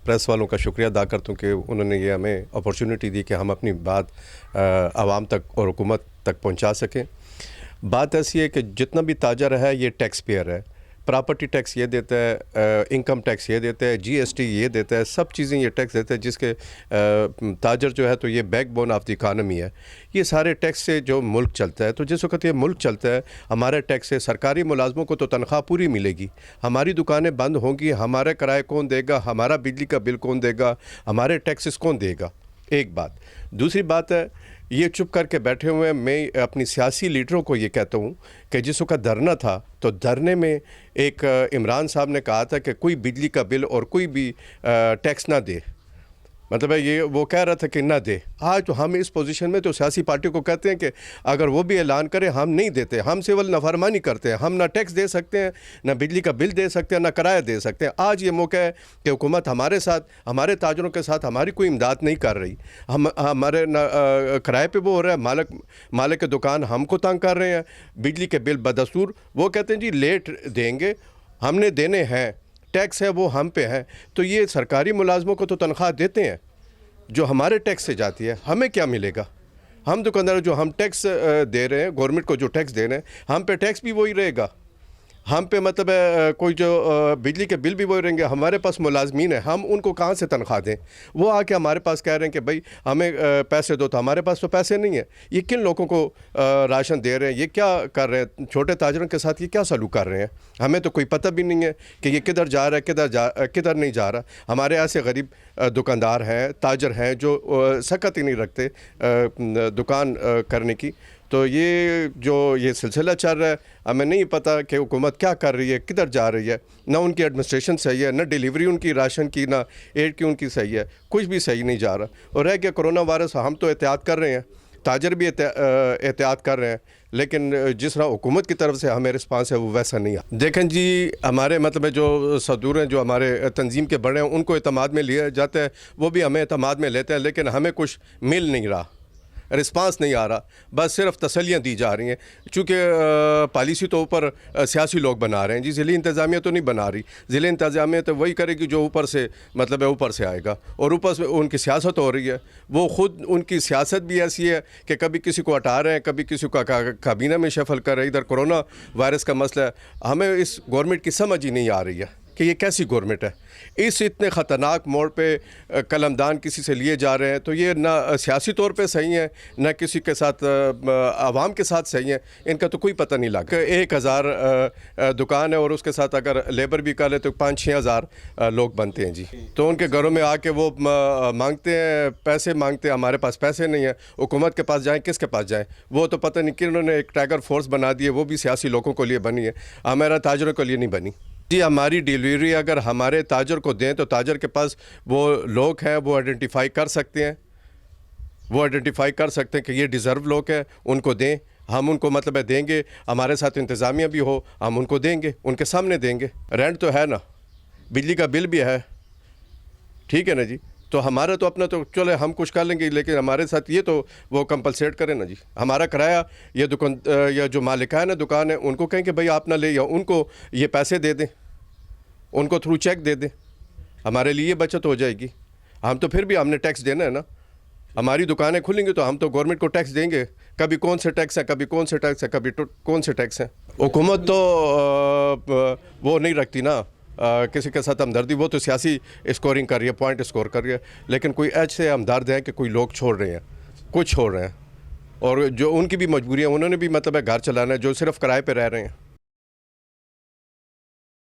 Press वालों का शुक्रिया अदा करता हूँ कि उन्होंने ये हमें अपॉर्चुनिटी दी कि हम अपनी बात आवाम तक और हुकूमत तक पहुँचा सकें। बात ऐसी है कि जितना भी ताजर है ये टैक्स पेयर है, प्रॉपर्टी टैक्स ये देता है, इनकम टैक्स ये देता है, जीएसटी ये देता है, सब चीज़ें ये टैक्स देता है, जिसके ताजर जो है तो ये back bone of the economy है। ये सारे टैक्स से जो मुल्क चलता है, तो जिस वक्त ये मुल्क चलता है हमारे टैक्स से सरकारी मुलाजमों को तो तनख्वाह पूरी मिलेगी, हमारी दुकानें बंद होंगी, हमारे किराए कौन देगा, हमारा बिजली का बिल कौन देगा, हमारे टैक्सेस कौन देगा, एक बात। दूसरी बात है ये चुप करके बैठे हुए हैं। मैं अपनी सियासी लीडरों को ये कहता हूँ कि जिस वक्त धरना था तो धरने में एक इमरान साहब ने कहा था कि कोई बिजली का बिल और कोई भी टैक्स ना दे, मतलब है ये वो कह रहा था कि ना दे। आज तो हम इस पोजीशन में तो सियासी पार्टी को कहते हैं कि अगर वो भी ऐलान करें हम नहीं देते, हम सिविल नफरमानी करते हैं, हम ना टैक्स दे सकते हैं, ना बिजली का बिल दे सकते हैं, ना किराया दे सकते हैं। आज ये मौका है कि हुकूमत हमारे साथ, हमारे ताजरों के साथ हमारी कोई इमदाद नहीं कर रही। हमारे किराए पे वो हो रहा है, मालिक की दुकान हमको तंग कर रहे हैं, बिजली के बिल बदस्तूर वो कहते हैं जी लेट देंगे, हमने देने हैं, टैक्स है वो हम पे है। तो ये सरकारी मुलाजमों को तो तनख्वाह देते हैं जो हमारे टैक्स से जाती है, हमें क्या मिलेगा? हम दुकानदार जो हम टैक्स दे रहे हैं, गवर्नमेंट को जो टैक्स दे रहे हैं, हम पे टैक्स भी वही रहेगा, हम पे मतलब कोई जो बिजली के बिल भी वही रहेंगे। हमारे पास मुलाजमीन है, हम उनको कहाँ से तनख्वाह दें? वो आके हमारे पास कह रहे हैं कि भाई हमें पैसे दो, तो हमारे पास तो पैसे नहीं है। ये किन लोगों को राशन दे रहे हैं, ये क्या कर रहे हैं, छोटे ताजरों के साथ ये क्या सलूक कर रहे हैं? हमें तो कोई पता भी नहीं है कि ये किधर जा रहा है, किधर नहीं जा रहा। हमारे ऐसे गरीब दुकानदार हैं, ताजर हैं जो सकत ही नहीं रखते दुकान करने की। तो ये जो ये सिलसिला चल रहा है, हमें नहीं पता कि हुकूमत क्या कर रही है, किधर जा रही है। ना उनकी एडमिनिस्ट्रेशन सही है, ना डिलीवरी उनकी राशन की, ना एड की उनकी सही है, कुछ भी सही नहीं जा रहा। और रह गया कोरोना वायरस, हम तो एहतियात कर रहे हैं, ताजर भी एहतियात कर रहे हैं, लेकिन जिस तरह हुकूमत की तरफ से हमें रिस्पांस है वो वैसा नहीं है। देखें जी, हमारे मतलब जो सदूर हैं, जो हमारे तंजीम के बड़े हैं, उनको एतमाद में लिया जाता है, वो भी हमें एतमाद में लेते हैं, लेकिन हमें कुछ मिल नहीं रहा, रिस्पांस नहीं आ रहा, बस सिर्फ तसल्लियाँ दी जा रही हैं। चूँकि पॉलिसी तो ऊपर सियासी लोग बना रहे हैं जी, ज़िली इंतज़ामिया तो नहीं बना रही। ज़िली इंतज़ामिया तो वही करेगी जो ऊपर से मतलब है ऊपर से आएगा, और ऊपर से उनकी सियासत हो रही है। वो ख़ुद उनकी सियासत भी ऐसी है कि कभी किसी को हटा रहे हैं, कभी किसी को काबीना में शफल कर रहे हैं। इधर कोरोना वायरस का मसला है, हमें इस गवर्नमेंट की समझ ही नहीं आ रही है कि ये कैसी गवर्नमेंट है। इस इतने ख़तरनाक मोड़ पे कलमदान किसी से लिए जा रहे हैं, तो ये ना सियासी तौर पे सही है, ना किसी के साथ आवाम के साथ सही है, इनका तो कोई पता नहीं लगा। 1000 दुकान है और उसके साथ अगर लेबर भी कर ले तो 5-6 हज़ार लोग बनते हैं जी। तो उनके घरों में आके वो मांगते हैं, पैसे मांगते हैं, हमारे पास पैसे नहीं है। हुकूमत के पास जाएँ, किसके पास जाएँ? वो तो पता नहीं कि उन्होंने एक टाइगर फोर्स बना दी है, वो भी सियासी लोगों के लिए बनी है, हमारा ताजरों के लिए नहीं बनी जी। हमारी डिलीवरी अगर हमारे ताजर को दें तो ताजर के पास वो लोग हैं, वो आइडेंटिफाई कर सकते हैं, कि ये डिज़र्व लोग हैं, उनको दें। हम उनको मतलब है देंगे, हमारे साथ इंतज़ामिया भी हो, हम उनको देंगे, उनके सामने देंगे। रेंट तो है ना, बिजली का बिल भी है, ठीक है ना जी। तो हमारा तो अपना तो चले हम कुछ कर लेंगे, लेकिन हमारे साथ ये तो वो कंपलसेट करें ना जी। हमारा किराया ये दुकान या जो मालिक है ना दुकान है, उनको कहें कि भाई आप ना ले, या उनको ये पैसे दे दें, उनको थ्रू चेक दे दें, हमारे लिए बचत हो जाएगी। हम तो फिर भी हमने टैक्स देना है ना, हमारी दुकानें खुलेंगी तो हम तो गवर्नमेंट को टैक्स देंगे। कभी कौन से टैक्स है, कभी कौन से टैक्स है, कभी कौन से टैक्स हैं। हुकूमत तो वो नहीं रखती ना किसी के साथ हमदर्दी, वो तो सियासी स्कोरिंग कर रही है, पॉइंट स्कोर कर रही है, लेकिन कोई ऐसे हमदर्द हैं कि कोई लोग छोड़ रहे हैं, कुछ छोड़ रहे हैं, और जो उनकी भी मजबूरी है, उन्होंने भी मतलब है घर चलाना है, जो सिर्फ किराए पे रह रहे हैं।